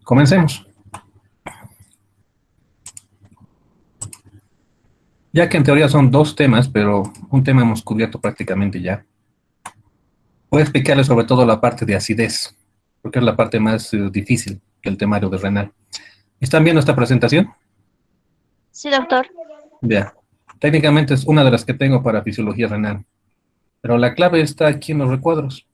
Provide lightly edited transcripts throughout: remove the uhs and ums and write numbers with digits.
Comencemos. Ya que en teoría son dos temas, pero un tema hemos cubierto prácticamente ya. Voy a explicarles sobre todo la parte de acidez, porque es la parte más difícil del temario de renal. ¿Están viendo esta presentación? Sí, doctor. Ya. Técnicamente es una de las que tengo para fisiología renal, pero la clave está aquí en los recuadros.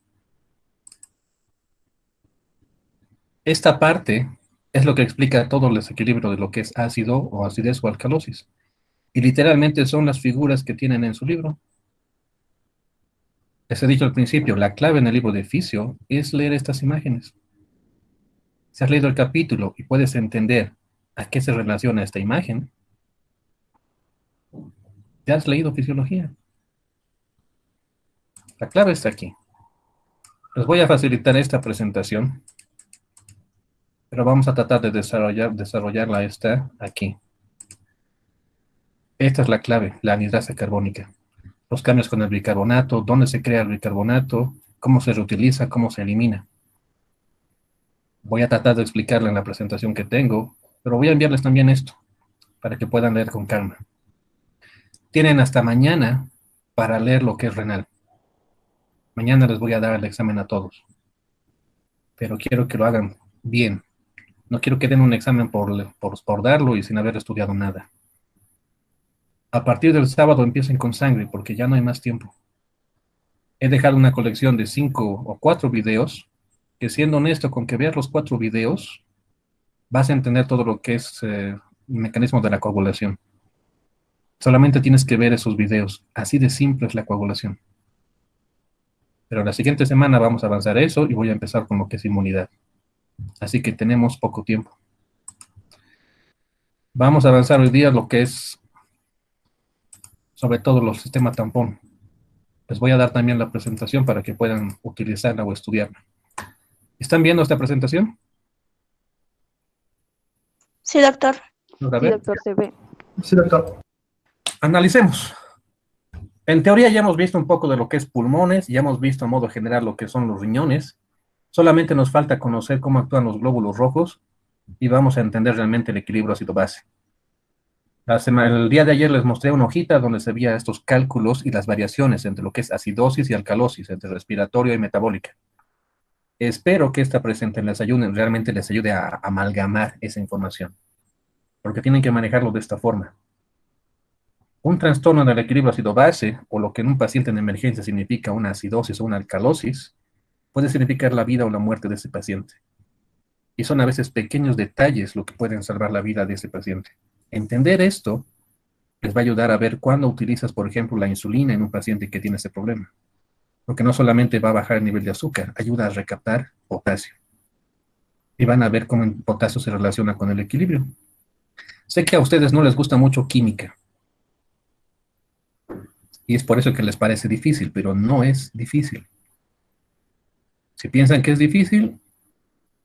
Esta parte es lo que explica todo el desequilibrio de lo que es ácido o acidez o alcalosis. Y literalmente son las figuras que tienen en su libro. Les he dicho al principio, la clave en el libro de fisio es leer estas imágenes. Si has leído el capítulo y puedes entender a qué se relaciona esta imagen, ya has leído fisiología. La clave está aquí. Les voy a facilitar esta presentación, pero vamos a tratar de desarrollarla aquí. Esta es la clave, la anhidrasa carbónica. Los cambios con el bicarbonato, dónde se crea el bicarbonato, cómo se reutiliza, cómo se elimina. Voy a tratar de explicarla en la presentación que tengo, pero voy a enviarles también esto, para que puedan leer con calma. Tienen hasta mañana para leer lo que es renal. Mañana les voy a dar el examen a todos, pero quiero que lo hagan bien. No quiero que den un examen por darlo y sin haber estudiado nada. A partir del sábado empiecen con sangre, porque ya no hay más tiempo. He dejado una colección de 5 o 4 videos, que siendo honesto, con que veas los 4 videos, vas a entender todo lo que es el mecanismo de la coagulación. Solamente tienes que ver esos videos. Así de simple es la coagulación. Pero la siguiente semana vamos a avanzar eso y voy a empezar con lo que es inmunidad. Así que tenemos poco tiempo. Vamos a avanzar hoy día lo que es, sobre todo, los sistemas tampón. Les voy a dar también la presentación para que puedan utilizarla o estudiarla. ¿Están viendo esta presentación? Sí, doctor. A Sí, ver. doctor, se ve. Sí, doctor. Analicemos. En teoría ya hemos visto un poco de lo que es pulmones, ya hemos visto a modo general lo que son los riñones. Solamente nos falta conocer cómo actúan los glóbulos rojos y vamos a entender realmente el equilibrio ácido-base. El día de ayer les mostré una hojita donde se veía estos cálculos y las variaciones entre lo que es acidosis y alcalosis, entre respiratorio y metabólica. Espero que esta presentación realmente les ayude a amalgamar esa información, porque tienen que manejarlo de esta forma. Un trastorno del equilibrio ácido-base, o lo que en un paciente en emergencia significa una acidosis o una alcalosis, puede significar la vida o la muerte de ese paciente. Y son a veces pequeños detalles lo que pueden salvar la vida de ese paciente. Entender esto les va a ayudar a ver cuándo utilizas, por ejemplo, la insulina en un paciente que tiene ese problema. Porque no solamente va a bajar el nivel de azúcar, ayuda a recaptar potasio. Y van a ver cómo el potasio se relaciona con el equilibrio. Sé que a ustedes no les gusta mucho química. Y es por eso que les parece difícil, pero no es difícil. Si piensan que es difícil,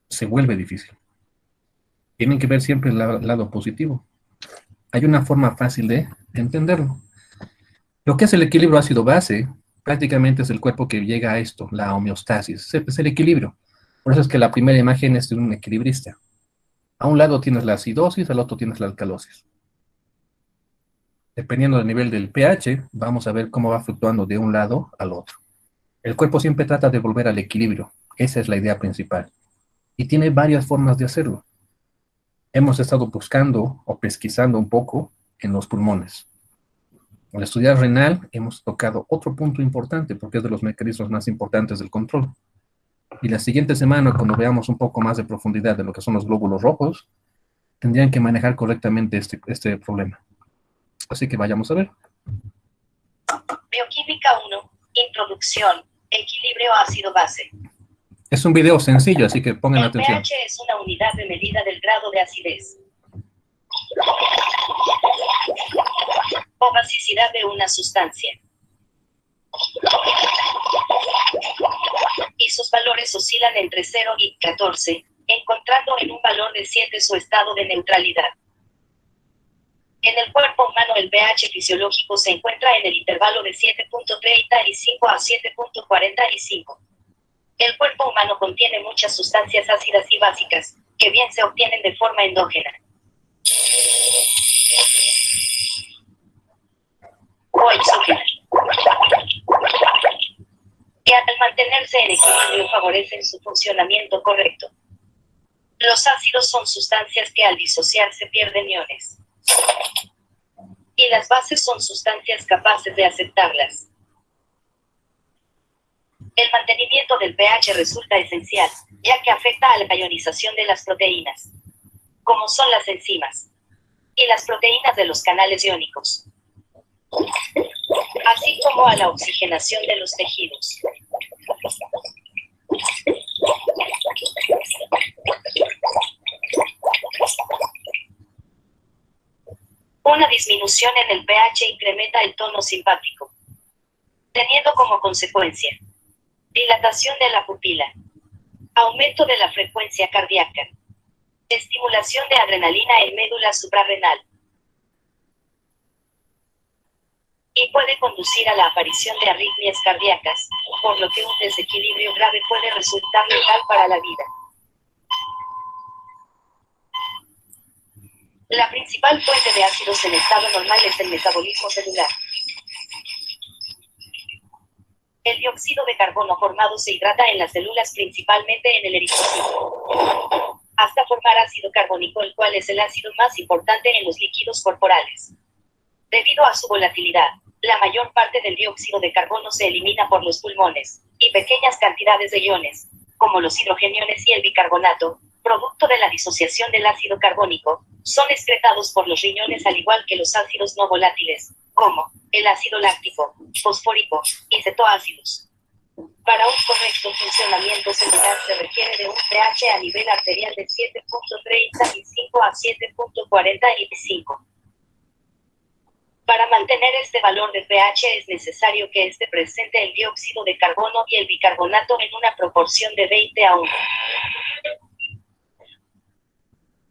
se vuelve difícil. Tienen que ver siempre el lado positivo. Hay una forma fácil de entenderlo. Lo que es el equilibrio ácido-base, prácticamente es el cuerpo que llega a esto, la homeostasis, es el equilibrio. Por eso es que la primera imagen es de un equilibrista. A un lado tienes la acidosis, al otro tienes la alcalosis. Dependiendo del nivel del pH, vamos a ver cómo va fluctuando de un lado al otro. El cuerpo siempre trata de volver al equilibrio. Esa es la idea principal. Y tiene varias formas de hacerlo. Hemos estado buscando o pesquisando un poco en los pulmones. Al estudiar renal, hemos tocado otro punto importante porque es de los mecanismos más importantes del control. Y la siguiente semana, cuando veamos un poco más de profundidad de lo que son los glóbulos rojos, tendrían que manejar correctamente este problema. Así que vayamos a ver. Bioquímica 1. Introducción. Equilibrio ácido-base. Es un video sencillo, así que pongan El atención. pH es una unidad de medida del grado de acidez o basicidad de una sustancia. Y sus valores oscilan entre 0 y 14, encontrando en un valor de 7 su estado de neutralidad. En el cuerpo humano el pH fisiológico se encuentra en el intervalo de 7.35 a 7.45. El cuerpo humano contiene muchas sustancias ácidas y básicas, que bien se obtienen de forma endógena o exógena, que al mantenerse en equilibrio favorecen su funcionamiento correcto. Los ácidos son sustancias que al disociarse pierden iones. Y las bases son sustancias capaces de aceptarlas. El mantenimiento del pH resulta esencial, ya que afecta a la ionización de las proteínas, como son las enzimas, y las proteínas de los canales iónicos, así como a la oxigenación de los tejidos. Una disminución en el pH incrementa el tono simpático, teniendo como consecuencia dilatación de la pupila, aumento de la frecuencia cardíaca, estimulación de adrenalina en médula suprarrenal, y puede conducir a la aparición de arritmias cardíacas, por lo que un desequilibrio grave puede resultar letal para la vida. La principal fuente de ácidos en estado normal es el metabolismo celular. El dióxido de carbono formado se hidrata en las células, principalmente en el eritrocito, hasta formar ácido carbónico, el cual es el ácido más importante en los líquidos corporales. Debido a su volatilidad, la mayor parte del dióxido de carbono se elimina por los pulmones, y pequeñas cantidades de iones, como los hidrogeniones y el bicarbonato, producto de la disociación del ácido carbónico, son excretados por los riñones, al igual que los ácidos no volátiles, como el ácido láctico, fosfórico y cetoácidos. Para un correcto funcionamiento celular se requiere de un pH a nivel arterial de 7.35 a 7.45. Para mantener este valor de pH es necesario que esté presente el dióxido de carbono y el bicarbonato en una proporción de 20:1.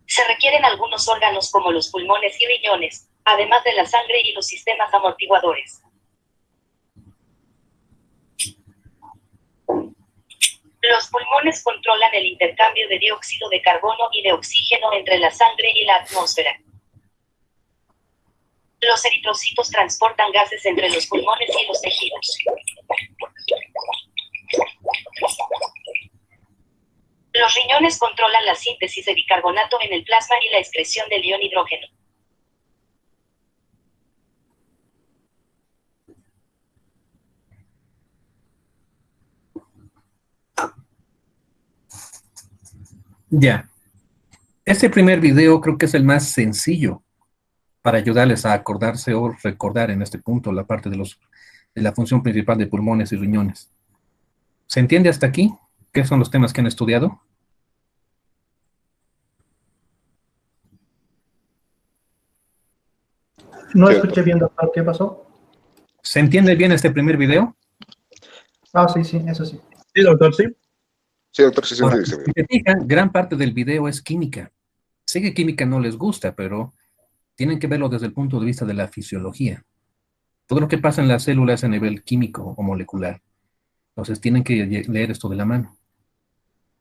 Se requieren algunos órganos como los pulmones y riñones, además de la sangre y los sistemas amortiguadores. Los pulmones controlan el intercambio de dióxido de carbono y de oxígeno entre la sangre y la atmósfera. Los eritrocitos transportan gases entre los pulmones y los tejidos. Los riñones controlan la síntesis de bicarbonato en el plasma y la excreción del ion hidrógeno. Ya. Este primer video creo que es el más sencillo para ayudarles a acordarse o recordar en este punto la parte de la función principal de pulmones y riñones. ¿Se entiende hasta aquí? ¿Qué son los temas que han estudiado? No Sí, escuché bien, doctor, ¿qué pasó? ¿Se entiende bien este primer video? Ah, sí, sí, eso sí. sí, doctor, sí. Sí, doctor, sí se Ahora, entiende si bien. se fijan, gran parte del video es química. Sé que química no les gusta, pero tienen que verlo desde el punto de vista de la fisiología. Todo lo que pasa en las células a nivel químico o molecular. Entonces tienen que leer esto de la mano.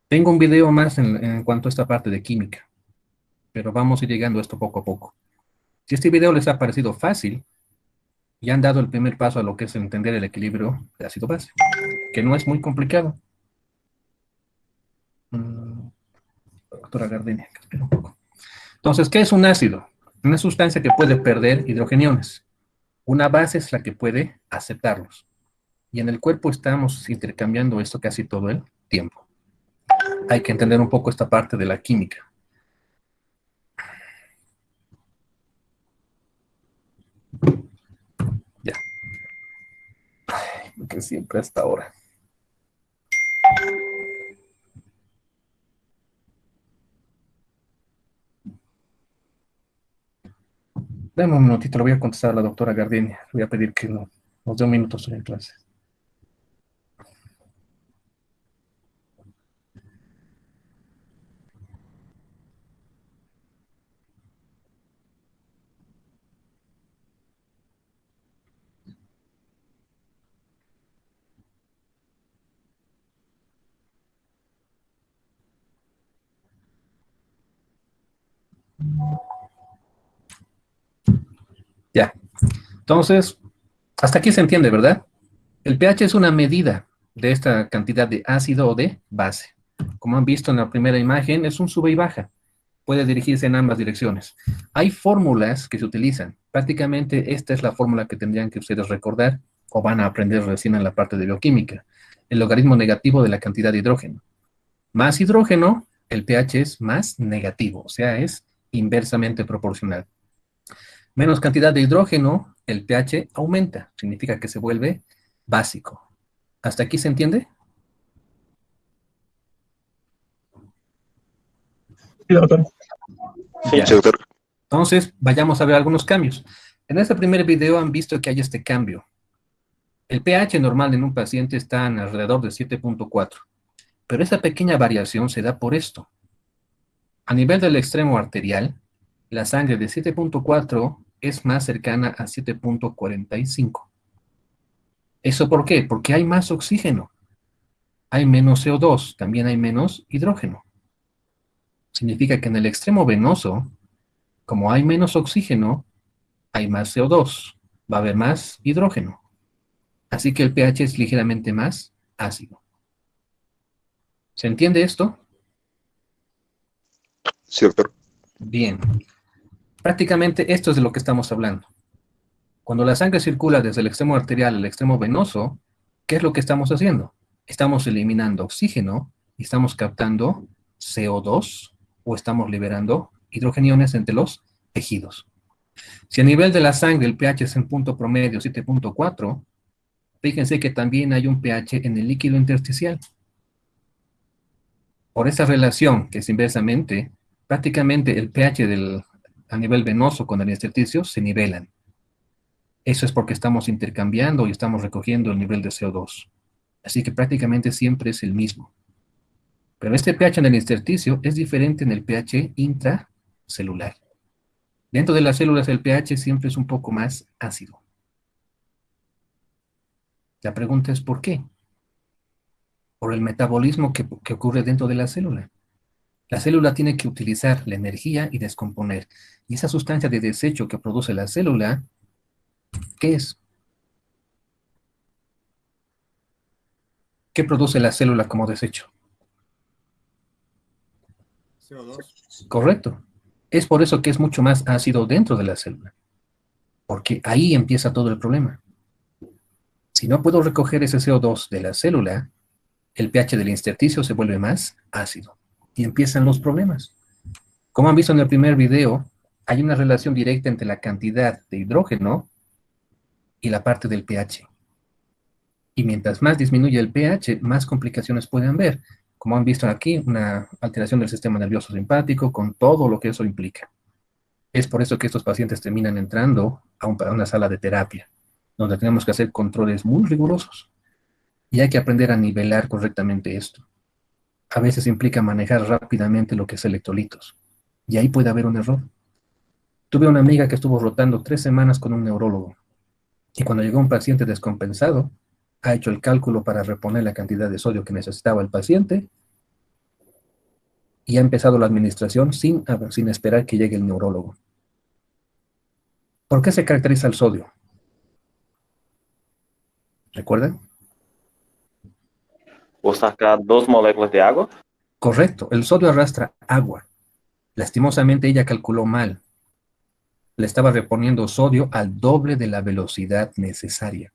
Tengo un video más en cuanto a esta parte de química, pero vamos a ir llegando a esto poco a poco. Si este video les ha parecido fácil, ya han dado el primer paso a lo que es entender el equilibrio de ácido-base, que no es muy complicado. Doctora Gardenia, espera un poco. Entonces, ¿qué es un ácido? Una sustancia que puede perder hidrogeniones. Una base es la que puede aceptarlos. Y en el cuerpo estamos intercambiando esto casi todo el tiempo. Hay que entender un poco esta parte de la química. Ya. Que siempre hasta ahora. Dame un minutito, le voy a contestar a la doctora Gardenia. Le voy a pedir que nos dé un minuto sobre clase. Ya. Entonces, hasta aquí se entiende, ¿verdad? El pH es una medida de esta cantidad de ácido o de base. Como han visto en la primera imagen, es un sube y baja. Puede dirigirse en ambas direcciones. Hay fórmulas que se utilizan. Prácticamente esta es la fórmula que tendrían que ustedes recordar o van a aprender recién en la parte de bioquímica. El logaritmo negativo de la cantidad de hidrógeno. Más hidrógeno, el pH es más negativo, o sea, es inversamente proporcional. Menos cantidad de hidrógeno, el pH aumenta. Significa que se vuelve básico. ¿Hasta aquí se entiende? Sí, doctor. Sí, Ya. doctor. Entonces, vayamos a ver algunos cambios. En este primer video han visto que hay este cambio. El pH normal en un paciente está en alrededor de 7.4, pero esa pequeña variación se da por esto. A nivel del extremo arterial, la sangre de 7.4 es más cercana a 7.45. ¿Eso por qué? Porque hay más oxígeno. Hay menos CO2, también hay menos hidrógeno. Significa que en el extremo venoso, como hay menos oxígeno, hay más CO2, va a haber más hidrógeno. Así que el pH es ligeramente más ácido. ¿Se entiende esto? Sí, doctor. Bien. Prácticamente esto es de lo que estamos hablando. Cuando la sangre circula desde el extremo arterial al extremo venoso, ¿qué es lo que estamos haciendo? Estamos eliminando oxígeno y estamos captando CO2 o estamos liberando hidrogeniones entre los tejidos. Si a nivel de la sangre el pH es en punto promedio 7.4, fíjense que también hay un pH en el líquido intersticial. Por esa relación, que es inversamente, prácticamente el pH a nivel venoso con el intersticio se nivelan. Eso es porque estamos intercambiando y estamos recogiendo el nivel de CO2. Así que prácticamente siempre es el mismo. Pero este pH en el intersticio es diferente en el pH intracelular. Dentro de las células el pH siempre es un poco más ácido. La pregunta es ¿por qué? Por el metabolismo que ocurre dentro de la célula. La célula tiene que utilizar la energía y descomponer. Y esa sustancia de desecho que produce la célula, ¿qué es? ¿Qué produce la célula como desecho? CO2. Correcto. Es por eso que es mucho más ácido dentro de la célula. Porque ahí empieza todo el problema. Si no puedo recoger ese CO2 de la célula, el pH del intersticio se vuelve más ácido. Y empiezan los problemas. Como han visto en el primer video, hay una relación directa entre la cantidad de hidrógeno y la parte del pH. Y mientras más disminuye el pH, más complicaciones pueden haber. Como han visto aquí, una alteración del sistema nervioso simpático con todo lo que eso implica. Es por eso que estos pacientes terminan entrando a una sala de terapia, donde tenemos que hacer controles muy rigurosos. Y hay que aprender a nivelar correctamente esto. A veces implica manejar rápidamente lo que es electrolitos. Y ahí puede haber un error. Tuve una amiga que estuvo rotando 3 semanas con un neurólogo. Y cuando llegó un paciente descompensado, ha hecho el cálculo para reponer la cantidad de sodio que necesitaba el paciente y ha empezado la administración sin esperar que llegue el neurólogo. ¿Por qué se caracteriza el sodio? ¿Recuerdan? Vou sacar 2 moléculas de agua. Correcto, el sodio arrastra agua. Lastimosamente ella calculó mal. Le estaba reponiendo sodio al doble de la velocidad necesaria.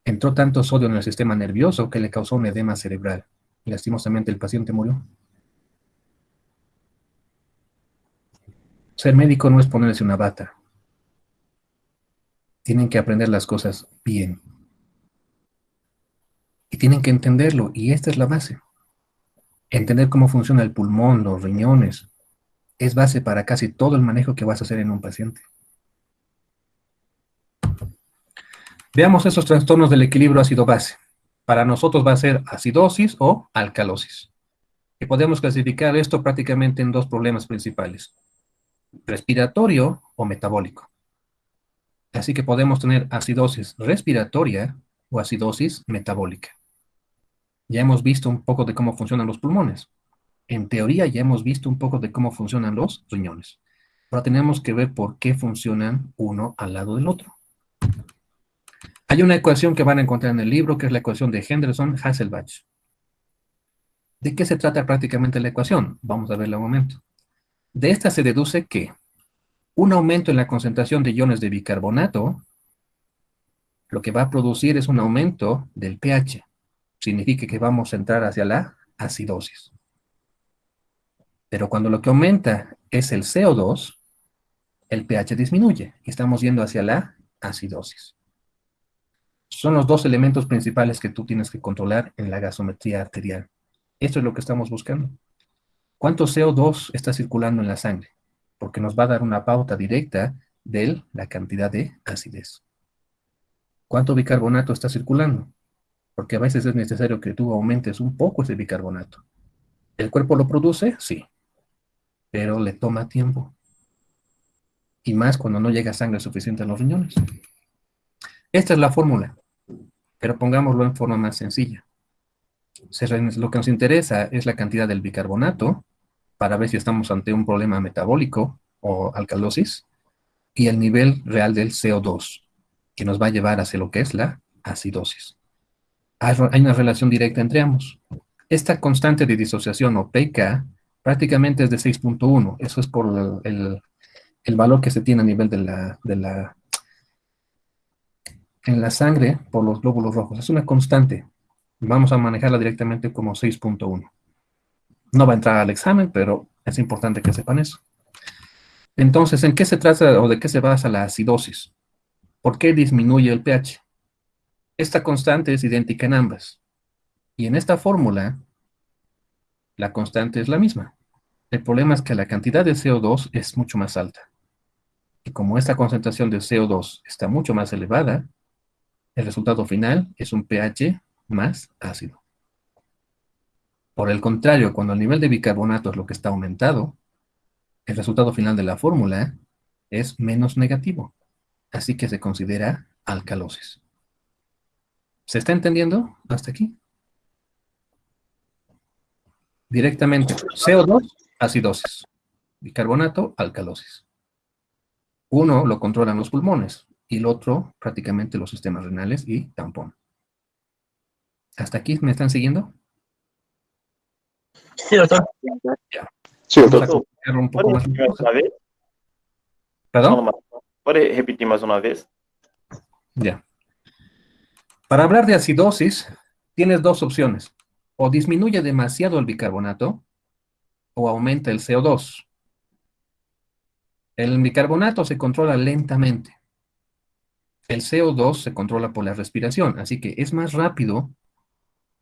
Entró tanto sodio en el sistema nervioso que le causó un edema cerebral. Y lastimosamente el paciente murió. Ser médico no es ponerse una bata. Tienen que aprender las cosas bien. Y tienen que entenderlo, y esta es la base. Entender cómo funciona el pulmón, los riñones, es base para casi todo el manejo que vas a hacer en un paciente. Veamos esos trastornos del equilibrio ácido-base. Para nosotros va a ser acidosis o alcalosis. Y podemos clasificar esto prácticamente en 2 problemas principales: respiratorio o metabólico. Así que podemos tener acidosis respiratoria o acidosis metabólica. Ya hemos visto un poco de cómo funcionan los pulmones. En teoría ya hemos visto un poco de cómo funcionan los riñones. Ahora tenemos que ver por qué funcionan uno al lado del otro. Hay una ecuación que van a encontrar en el libro, que es la ecuación de Henderson-Hasselbalch. ¿De qué se trata prácticamente la ecuación? Vamos a verla un momento. De esta se deduce que un aumento en la concentración de iones de bicarbonato lo que va a producir es un aumento del pH. Significa que vamos a entrar hacia la acidosis. Pero cuando lo que aumenta es el CO2, el pH disminuye y estamos yendo hacia la acidosis. Son los dos elementos principales que tú tienes que controlar en la gasometría arterial. Esto es lo que estamos buscando. ¿Cuánto CO2 está circulando en la sangre? Porque nos va a dar una pauta directa de la cantidad de acidez. ¿Cuánto bicarbonato está circulando? Porque a veces es necesario que tú aumentes un poco ese bicarbonato. ¿El cuerpo lo produce? Sí, pero le toma tiempo. Y más cuando no llega sangre suficiente a los riñones. Esta es la fórmula, pero pongámoslo en forma más sencilla. Lo que nos interesa es la cantidad del bicarbonato para ver si estamos ante un problema metabólico o alcalosis y el nivel real del CO2, que nos va a llevar hacia lo que es la acidosis. Hay una relación directa entre ambos. Esta constante de disociación o pK prácticamente es de 6.1. Eso es por el valor que se tiene a nivel en la sangre por los glóbulos rojos. Es una constante. Vamos a manejarla directamente como 6.1. No va a entrar al examen, pero es importante que sepan eso. Entonces, ¿en qué se trata o de qué se basa la acidosis? ¿Por qué disminuye el pH? Esta constante es idéntica en ambas. Y en esta fórmula, la constante es la misma. El problema es que la cantidad de CO2 es mucho más alta. Y como esta concentración de CO2 está mucho más elevada, el resultado final es un pH más ácido. Por el contrario, cuando el nivel de bicarbonato es lo que está aumentado, el resultado final de la fórmula es menos negativo. Así que se considera alcalosis. ¿Se está entendiendo hasta aquí? Directamente, CO2, acidosis. Bicarbonato, alcalosis. Uno lo controlan los pulmones y el otro prácticamente los sistemas renales y tampón. ¿Hasta aquí me están siguiendo? Sí, doctor. Ya. Sí, Vamos a doctor. complicarlo un poco ¿Puedes más. repetir más una vez? ¿Perdón? ¿Puedes repetir más una vez? Ya. Para hablar de acidosis, tienes dos opciones. O disminuye demasiado el bicarbonato o aumenta el CO2. El bicarbonato se controla lentamente. El CO2 se controla por la respiración, así que es más rápido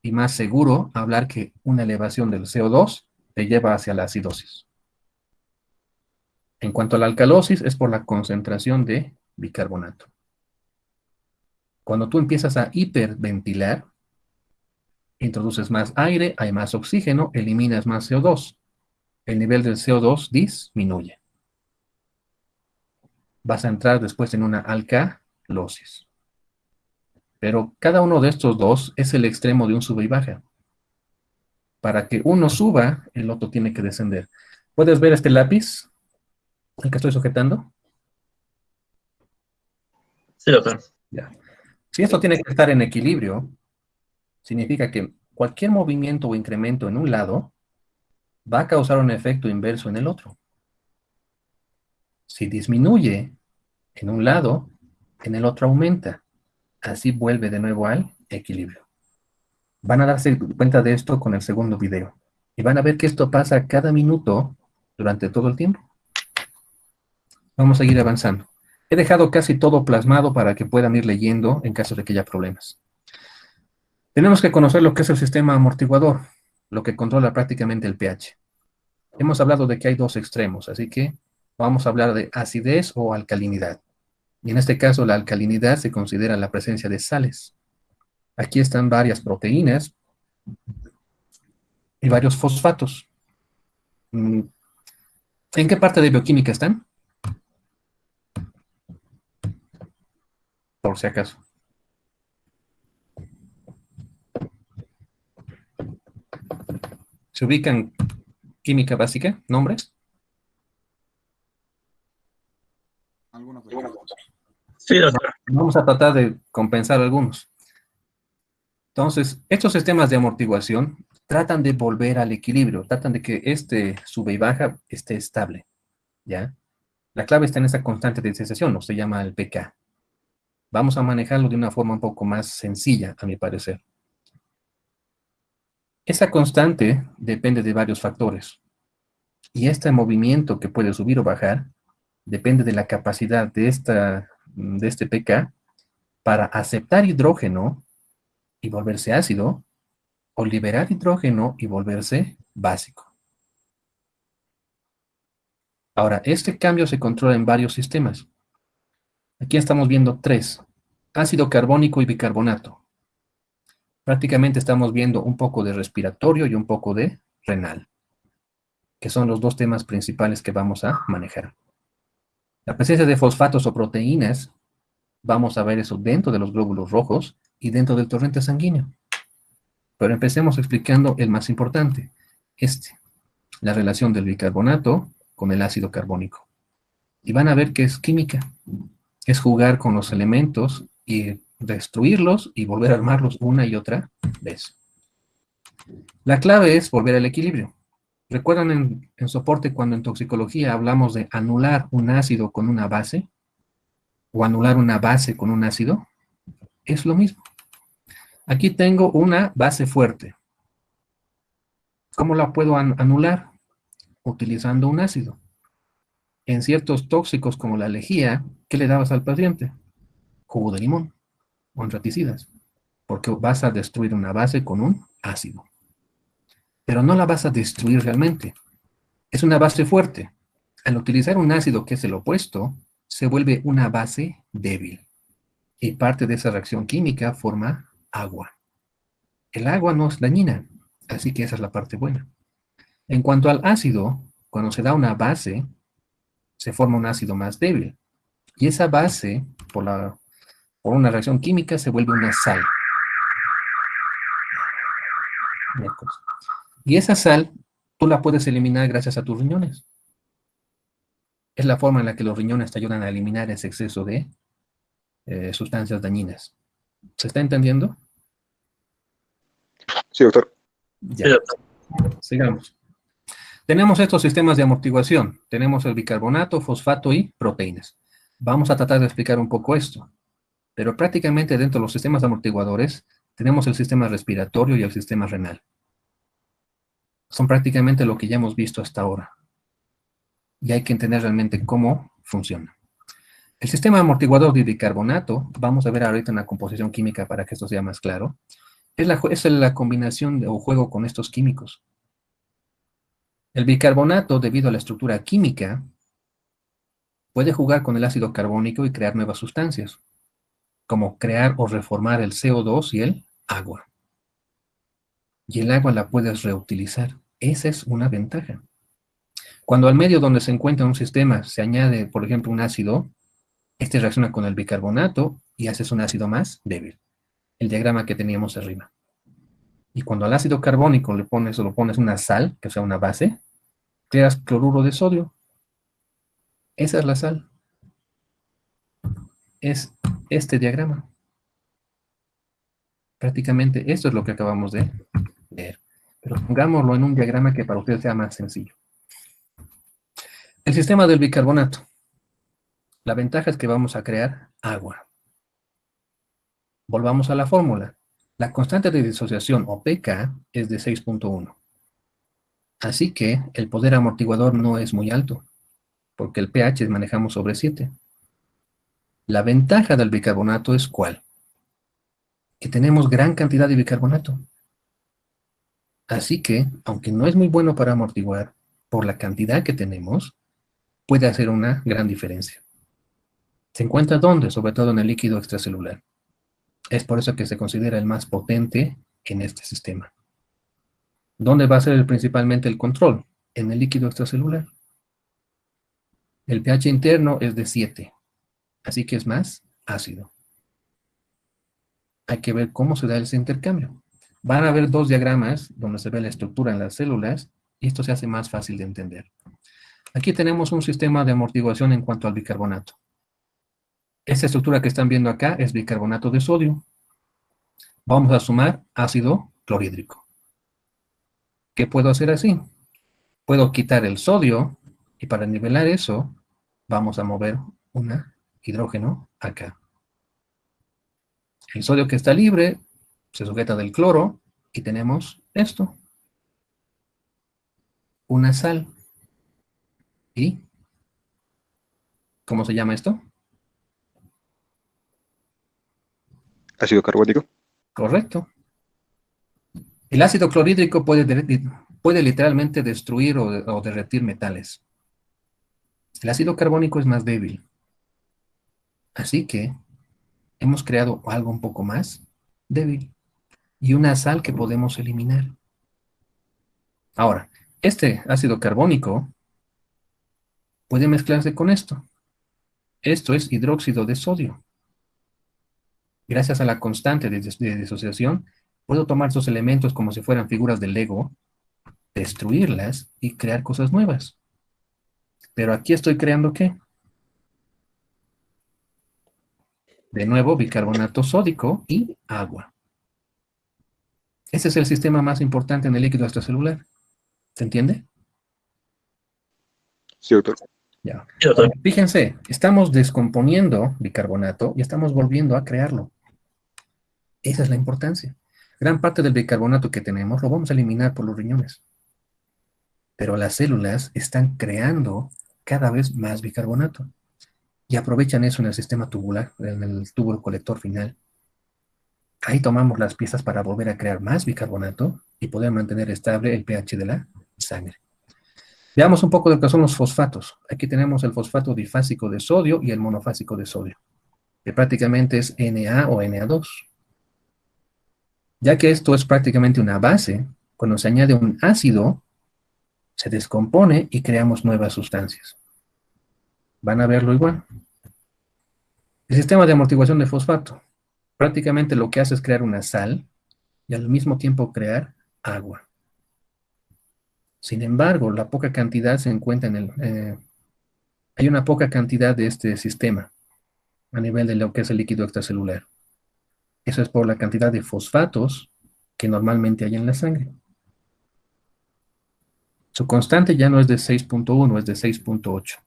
y más seguro hablar que una elevación del CO2 te lleva hacia la acidosis. En cuanto a la alcalosis, es por la concentración de bicarbonato. Cuando tú empiezas a hiperventilar, introduces más aire, hay más oxígeno, eliminas más CO2. El nivel del CO2 disminuye. Vas a entrar después en una alcalosis. Pero cada uno de estos dos es el extremo de un sube y baja. Para que uno suba, el otro tiene que descender. ¿Puedes ver este lápiz? El que estoy sujetando. Sí, doctor. Ya. Si esto tiene que estar en equilibrio, significa que cualquier movimiento o incremento en un lado va a causar un efecto inverso en el otro. Si disminuye en un lado, en el otro aumenta. Así vuelve de nuevo al equilibrio. Van a darse cuenta de esto con el segundo video. Y van a ver que esto pasa cada minuto durante todo el tiempo. Vamos a seguir avanzando. He dejado casi todo plasmado para que puedan ir leyendo en caso de que haya problemas. Tenemos que conocer lo que es el sistema amortiguador, lo que controla prácticamente el pH. Hemos hablado de que hay dos extremos, así que vamos a hablar de acidez o alcalinidad. Y en este caso, la alcalinidad se considera la presencia de sales. Aquí están varias proteínas y varios fosfatos. ¿En qué parte de bioquímica están? Por si acaso. ¿Se ubican química básica? ¿Nombres? ¿Alguna pregunta? Sí, doctor. Vamos a tratar de compensar algunos. Entonces, estos sistemas de amortiguación tratan de volver al equilibrio, tratan de que este sube y baja esté estable, ¿ya? La clave está en esa constante de sensación, se llama el pK. Vamos a manejarlo de una forma un poco más sencilla, a mi parecer. Esa constante depende de varios factores. Y este movimiento que puede subir o bajar depende de la capacidad de este pK para aceptar hidrógeno y volverse ácido, o liberar hidrógeno y volverse básico. Ahora, este cambio se controla en varios sistemas. Aquí estamos viendo 3, ácido carbónico y bicarbonato. Prácticamente estamos viendo un poco de respiratorio y un poco de renal, que son los 2 temas principales que vamos a manejar. La presencia de fosfatos o proteínas, vamos a ver eso dentro de los glóbulos rojos y dentro del torrente sanguíneo. Pero empecemos explicando el más importante, la relación del bicarbonato con el ácido carbónico. Y van a ver que es química, es jugar con los elementos y destruirlos y volver a armarlos una y otra vez. La clave es volver al equilibrio. ¿Recuerdan en soporte cuando en toxicología hablamos de anular un ácido con una base? ¿O anular una base con un ácido? Es lo mismo. Aquí tengo una base fuerte. ¿Cómo la puedo anular? Utilizando un ácido. En ciertos tóxicos como la lejía, ¿qué le dabas al paciente? Jugo de limón o raticidas, porque vas a destruir una base con un ácido. Pero no la vas a destruir realmente. Es una base fuerte. Al utilizar un ácido que es el opuesto, se vuelve una base débil. Y parte de esa reacción química forma agua. El agua no es dañina, así que esa es la parte buena. En cuanto al ácido, cuando se da una base, se forma un ácido más débil. Y esa base, por una reacción química, se vuelve una sal. Y esa sal, tú la puedes eliminar gracias a tus riñones. Es la forma en la que los riñones te ayudan a eliminar ese exceso de sustancias dañinas. ¿Se está entendiendo? Sí, doctor. Ya. Sigamos. Tenemos estos sistemas de amortiguación. Tenemos el bicarbonato, fosfato y proteínas. Vamos a tratar de explicar un poco esto. Pero prácticamente dentro de los sistemas amortiguadores tenemos el sistema respiratorio y el sistema renal. Son prácticamente lo que ya hemos visto hasta ahora. Y hay que entender realmente cómo funciona. El sistema amortiguador de bicarbonato, vamos a ver ahorita una composición química para que esto sea más claro, es la combinación o juego con estos químicos. El bicarbonato, debido a la estructura química, puede jugar con el ácido carbónico y crear nuevas sustancias, como crear o reformar el CO2 y el agua. Y el agua la puedes reutilizar. Esa es una ventaja. Cuando al medio donde se encuentra un sistema se añade, por ejemplo, un ácido, este reacciona con el bicarbonato y haces un ácido más débil. El diagrama que teníamos arriba. Y cuando al ácido carbónico le pones una sal, que sea una base, creas cloruro de sodio. Esa es la sal. Es este diagrama. Prácticamente esto es lo que acabamos de ver. Pero pongámoslo en un diagrama que para ustedes sea más sencillo. El sistema del bicarbonato. La ventaja es que vamos a crear agua. Volvamos a la fórmula. La constante de disociación, o pK, es de 6.1. Así que el poder amortiguador no es muy alto, porque el pH manejamos sobre 7. La ventaja del bicarbonato es ¿cuál? Que tenemos gran cantidad de bicarbonato. Así que, aunque no es muy bueno para amortiguar, por la cantidad que tenemos, puede hacer una gran diferencia. ¿Se encuentra dónde? Sobre todo en el líquido extracelular. Es por eso que se considera el más potente en este sistema. ¿Dónde va a ser principalmente el control? En el líquido extracelular. El pH interno es de 7, así que es más ácido. Hay que ver cómo se da ese intercambio. Van a haber 2 diagramas donde se ve la estructura en las células y esto se hace más fácil de entender. Aquí tenemos un sistema de amortiguación en cuanto al bicarbonato. Esta estructura que están viendo acá es bicarbonato de sodio. Vamos a sumar ácido clorhídrico. ¿Qué puedo hacer así? Puedo quitar el sodio y para nivelar eso vamos a mover un hidrógeno acá. El sodio que está libre se sujeta del cloro y tenemos esto. Una sal. ¿Y cómo se llama esto? Ácido carbónico. Correcto. El ácido clorhídrico puede literalmente destruir o derretir metales. El ácido carbónico es más débil. Así que hemos creado algo un poco más débil y una sal que podemos eliminar. Ahora, este ácido carbónico puede mezclarse con esto. Esto es hidróxido de sodio. Gracias a la constante de disociación, puedo tomar estos elementos como si fueran figuras de Lego, destruirlas y crear cosas nuevas. Pero aquí estoy creando ¿qué? De nuevo, bicarbonato sódico y agua. Ese es el sistema más importante en el líquido extracelular. ¿Se entiende? Sí, doctor. Ya. Fíjense, estamos descomponiendo bicarbonato y estamos volviendo a crearlo. Esa es la importancia. Gran parte del bicarbonato que tenemos lo vamos a eliminar por los riñones. Pero las células están creando cada vez más bicarbonato. Y aprovechan eso en el sistema tubular, en el túbulo colector final. Ahí tomamos las piezas para volver a crear más bicarbonato y poder mantener estable el pH de la sangre. Veamos un poco de lo que son los fosfatos. Aquí tenemos el fosfato difásico de sodio y el monofásico de sodio, que prácticamente es Na o Na2. Ya que esto es prácticamente una base, cuando se añade un ácido, se descompone y creamos nuevas sustancias. Van a verlo igual. El sistema de amortiguación de fosfato. Prácticamente lo que hace es crear una sal y al mismo tiempo crear agua. Sin embargo, la poca cantidad se encuentra en el... hay una poca cantidad de este sistema a nivel de lo que es el líquido extracelular. Eso es por la cantidad de fosfatos que normalmente hay en la sangre. Su constante ya no es de 6.1, es de 6.8.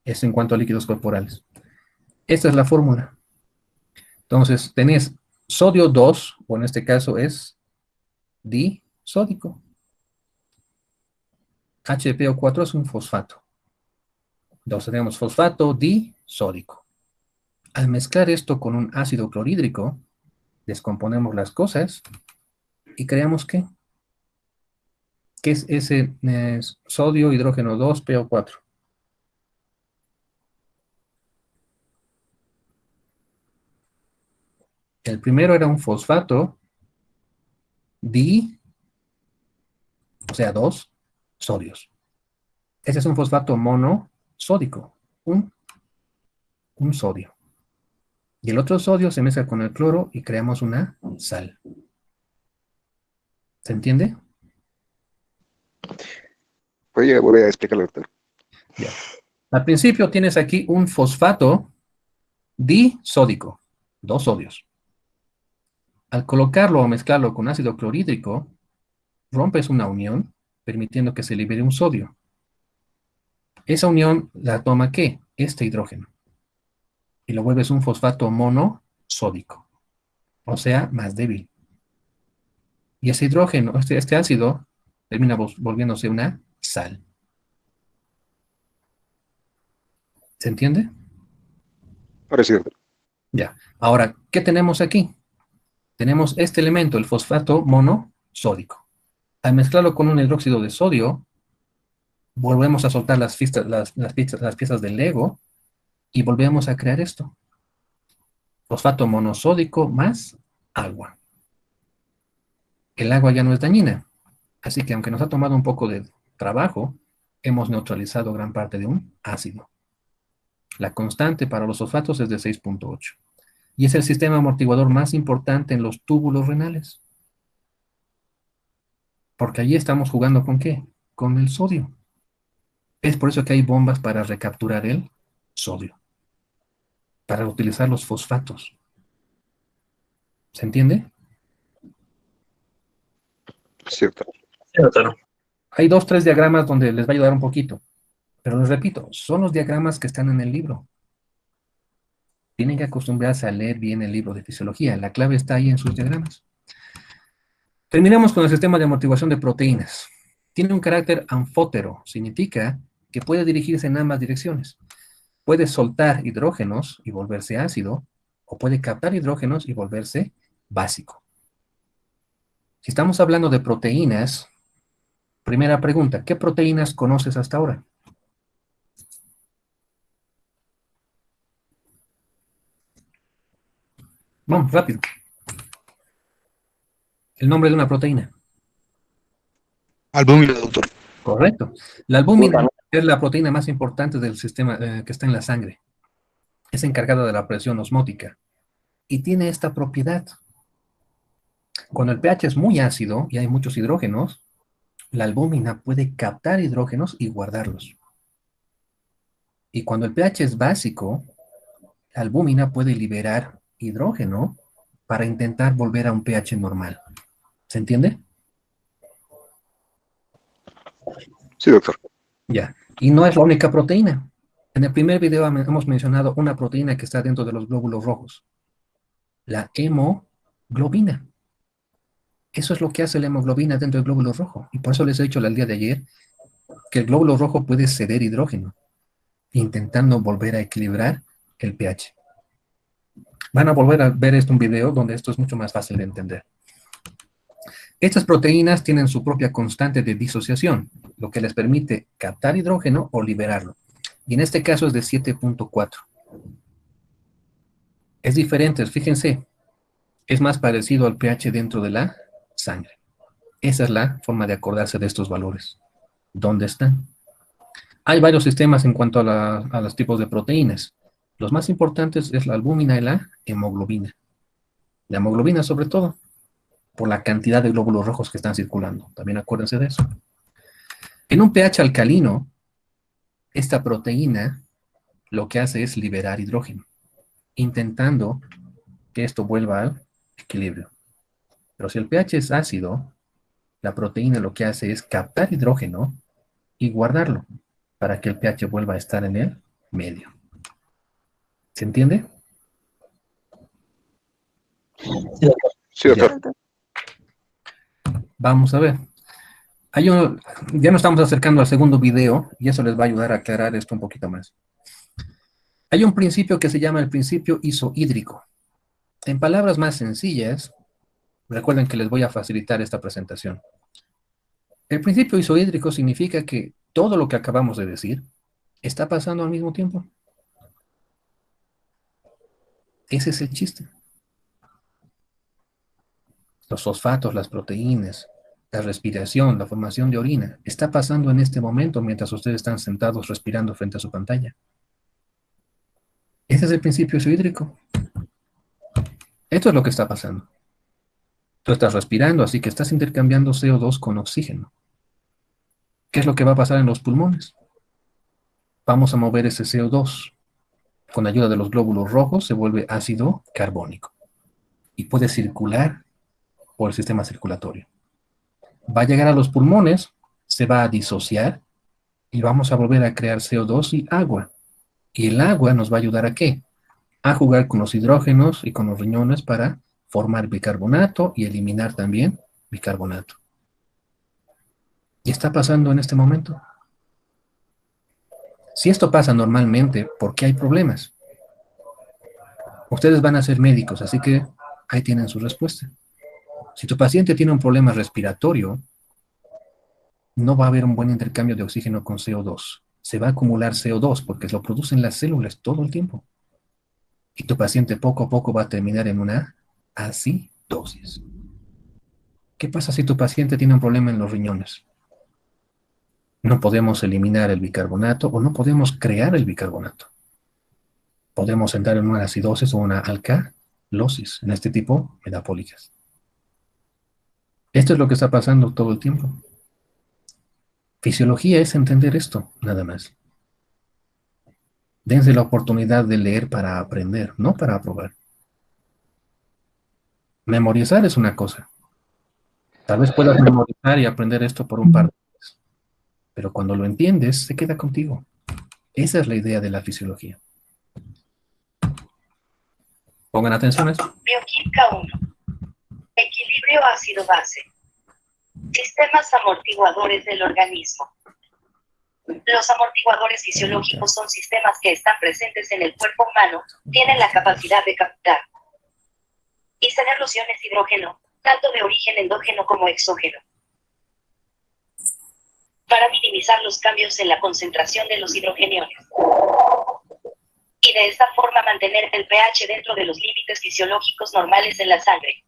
Eso en cuanto a líquidos corporales. Esta es la fórmula. Entonces, tenés sodio 2, o en este caso es disódico. HPO4 es un fosfato. Entonces tenemos fosfato disódico. Al mezclar esto con un ácido clorhídrico, descomponemos las cosas y creamos ¿qué? ¿Qué es ese sodio hidrógeno 2 PO4? El primero era un fosfato o sea, 2 sodios. Ese es un fosfato monosódico, un sodio. Y el otro sodio se mezcla con el cloro y creamos una sal. ¿Se entiende? Voy a explicarlo, doctor. Ya. Al principio tienes aquí un fosfato disódico, 2 sodios. Al colocarlo o mezclarlo con ácido clorhídrico, rompes una unión, permitiendo que se libere un sodio. Esa unión la toma ¿qué? Este hidrógeno. Y lo vuelves un fosfato monosódico, o sea, más débil. Y ese hidrógeno, este ácido, termina volviéndose una sal. ¿Se entiende? Ahora sí, doctor. Ya. Ahora, ¿qué tenemos aquí? Tenemos este elemento, el fosfato monosódico. Al mezclarlo con un hidróxido de sodio, volvemos a soltar las piezas del Lego y volvemos a crear esto. Fosfato monosódico más agua. El agua ya no es dañina, así que aunque nos ha tomado un poco de trabajo, hemos neutralizado gran parte de un ácido. La constante para los fosfatos es de 6.8. Y es el sistema amortiguador más importante en los túbulos renales. Porque allí estamos jugando ¿con qué? Con el sodio. Es por eso que hay bombas para recapturar el sodio. para utilizar los fosfatos. ¿Se entiende? Sí, doctor. Sí, doctor. Hay 2, 3 diagramas donde les va a ayudar un poquito. Pero les repito, son los diagramas que están en el libro. Tienen que acostumbrarse a leer bien el libro de fisiología. La clave está ahí en sus diagramas. Terminamos con el sistema de amortiguación de proteínas. Tiene un carácter anfótero. Significa que puede dirigirse en ambas direcciones. Puede soltar hidrógenos y volverse ácido, o puede captar hidrógenos y volverse básico. Si estamos hablando de proteínas, primera pregunta, ¿qué proteínas conoces hasta ahora? Vamos, rápido. El nombre de una proteína. Albúmina, doctor. Correcto. La albúmina es la proteína más importante del sistema que está en la sangre. Es encargada de la presión osmótica. Y tiene esta propiedad. Cuando el pH es muy ácido y hay muchos hidrógenos, la albúmina puede captar hidrógenos y guardarlos. Y cuando el pH es básico, la albúmina puede liberar hidrógeno para intentar volver a un pH normal. ¿Se entiende? Sí, doctor. Ya. Y no es la única proteína. En el primer video hemos mencionado una proteína que está dentro de los glóbulos rojos. La hemoglobina. Eso es lo que hace la hemoglobina dentro del glóbulo rojo. Y por eso les he dicho el día de ayer que el glóbulo rojo puede ceder hidrógeno, intentando volver a equilibrar el pH. Van a volver a ver un video donde esto es mucho más fácil de entender. Estas proteínas tienen su propia constante de disociación, lo que les permite captar hidrógeno o liberarlo. Y en este caso es de 7.4. Es diferente, fíjense, es más parecido al pH dentro de la sangre. Esa es la forma de acordarse de estos valores. ¿Dónde están? Hay varios sistemas en cuanto a los tipos de proteínas. Los más importantes es la albúmina y la hemoglobina. La hemoglobina sobre todo, por la cantidad de glóbulos rojos que están circulando. También acuérdense de eso. En un pH alcalino, esta proteína lo que hace es liberar hidrógeno, intentando que esto vuelva al equilibrio. Pero si el pH es ácido, la proteína lo que hace es captar hidrógeno y guardarlo para que el pH vuelva a estar en el medio. ¿Se entiende? Sí, doctor. Vamos a ver. Ya nos estamos acercando al segundo video y eso les va a ayudar a aclarar esto un poquito más. Hay un principio que se llama el principio isohídrico. En palabras más sencillas, recuerden que les voy a facilitar esta presentación. El principio isohídrico significa que todo lo que acabamos de decir está pasando al mismo tiempo. Ese es el chiste. Los fosfatos, las proteínas, la respiración, la formación de orina, está pasando en este momento mientras ustedes están sentados respirando frente a su pantalla. Ese es el principio isohídrico. Esto es lo que está pasando. Tú estás respirando, así que estás intercambiando CO2 con oxígeno. ¿Qué es lo que va a pasar en los pulmones? Vamos a mover ese CO2. Con ayuda de los glóbulos rojos se vuelve ácido carbónico. Y puede circular por el sistema circulatorio. Va a llegar a los pulmones, se va a disociar y vamos a volver a crear CO2 y agua. Y el agua nos va a ayudar ¿a qué? A jugar con los hidrógenos y con los riñones para formar bicarbonato y eliminar también bicarbonato. Y está pasando en este momento. Si esto pasa normalmente, ¿por qué hay problemas? Ustedes van a ser médicos, así que ahí tienen su respuesta. Si tu paciente tiene un problema respiratorio, no va a haber un buen intercambio de oxígeno con CO2. Se va a acumular CO2 porque lo producen las células todo el tiempo. Y tu paciente poco a poco va a terminar en una acidosis. ¿Qué pasa si tu paciente tiene un problema en los riñones? No podemos eliminar el bicarbonato o no podemos crear el bicarbonato. Podemos entrar en una acidosis o una alcalosis, en este tipo metabólicas. Esto es lo que está pasando todo el tiempo. Fisiología es entender esto, nada más. Dense la oportunidad de leer para aprender, no para aprobar. Memorizar es una cosa. Tal vez puedas memorizar y aprender esto por un par de días, pero cuando lo entiendes, se queda contigo. Esa es la idea de la fisiología. Pongan atención a eso. Bioquímica 1. Equilibrio ácido-base. Sistemas amortiguadores del organismo. Los amortiguadores fisiológicos son sistemas que están presentes en el cuerpo humano, tienen la capacidad de captar y ceder los iones hidrógeno, tanto de origen endógeno como exógeno, para minimizar los cambios en la concentración de los hidrogeniones. Y de esta forma mantener el pH dentro de los límites fisiológicos normales en la sangre.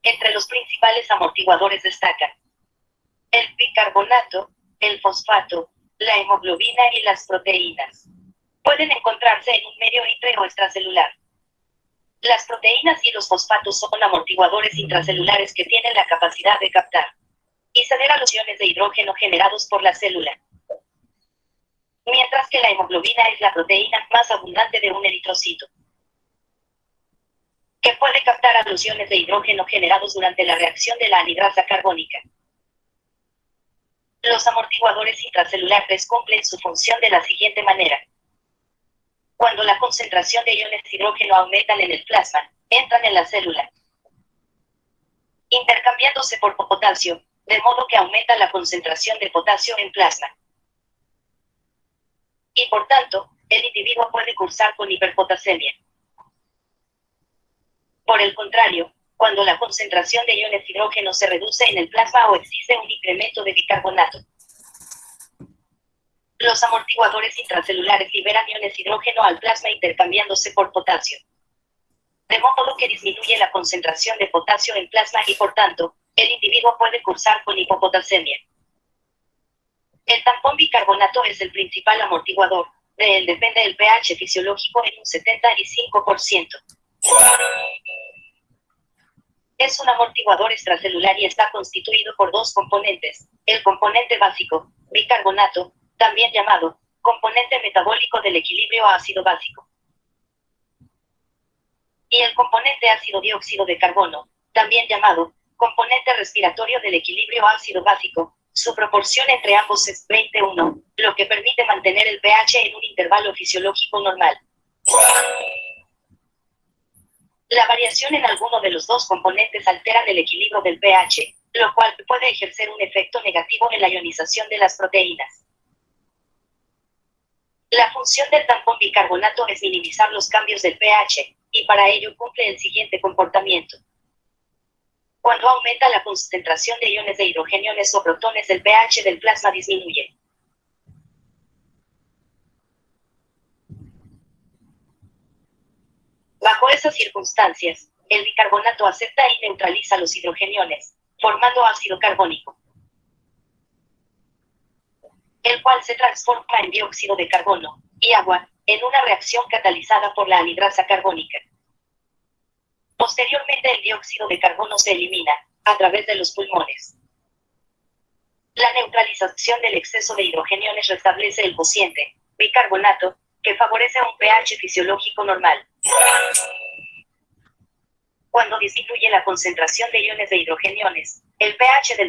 Entre los principales amortiguadores destacan el bicarbonato, el fosfato, la hemoglobina y las proteínas. Pueden encontrarse en un medio intra o extracelular. Las proteínas y los fosfatos son amortiguadores intracelulares que tienen la capacidad de captar y ceder a los iones de hidrógeno generados por la célula. Mientras que la hemoglobina es la proteína más abundante de un eritrocito, que puede captar a los iones de hidrógeno generados durante la reacción de la anhidrasa carbónica. Los amortiguadores intracelulares cumplen su función de la siguiente manera. Cuando la concentración de iones de hidrógeno aumentan en el plasma, entran en la célula, intercambiándose por potasio, de modo que aumenta la concentración de potasio en plasma. Y por tanto, el individuo puede cursar con hiperpotasemia. Por el contrario, cuando la concentración de iones de hidrógeno se reduce en el plasma o existe un incremento de bicarbonato, los amortiguadores intracelulares liberan iones de hidrógeno al plasma intercambiándose por potasio, de modo que disminuye la concentración de potasio en plasma y por tanto, el individuo puede cursar con hipopotasemia. El tampón bicarbonato es el principal amortiguador, de él depende el pH fisiológico en un 75%. Es un amortiguador extracelular y está constituido por dos componentes, el componente básico, bicarbonato, también llamado componente metabólico del equilibrio ácido-básico, y el componente ácido dióxido de carbono, también llamado componente respiratorio del equilibrio ácido-básico. Su proporción entre ambos es 20:1, lo que permite mantener el pH en un intervalo fisiológico normal. La variación en alguno de los dos componentes altera el equilibrio del pH, lo cual puede ejercer un efecto negativo en la ionización de las proteínas. La función del tampón bicarbonato es minimizar los cambios del pH, y para ello cumple el siguiente comportamiento. Cuando aumenta la concentración de iones de hidrogeniones o protones, el pH del plasma disminuye. Bajo esas circunstancias, el bicarbonato acepta y neutraliza los hidrogeniones, formando ácido carbónico, el cual se transforma en dióxido de carbono y agua, en una reacción catalizada por la anhidrasa carbónica. Posteriormente el dióxido de carbono se elimina, a través de los pulmones. La neutralización del exceso de hidrogeniones restablece el cociente, bicarbonato, que favorece un pH fisiológico normal. Cuando disminuye la concentración de iones de hidrogeniones, el pH del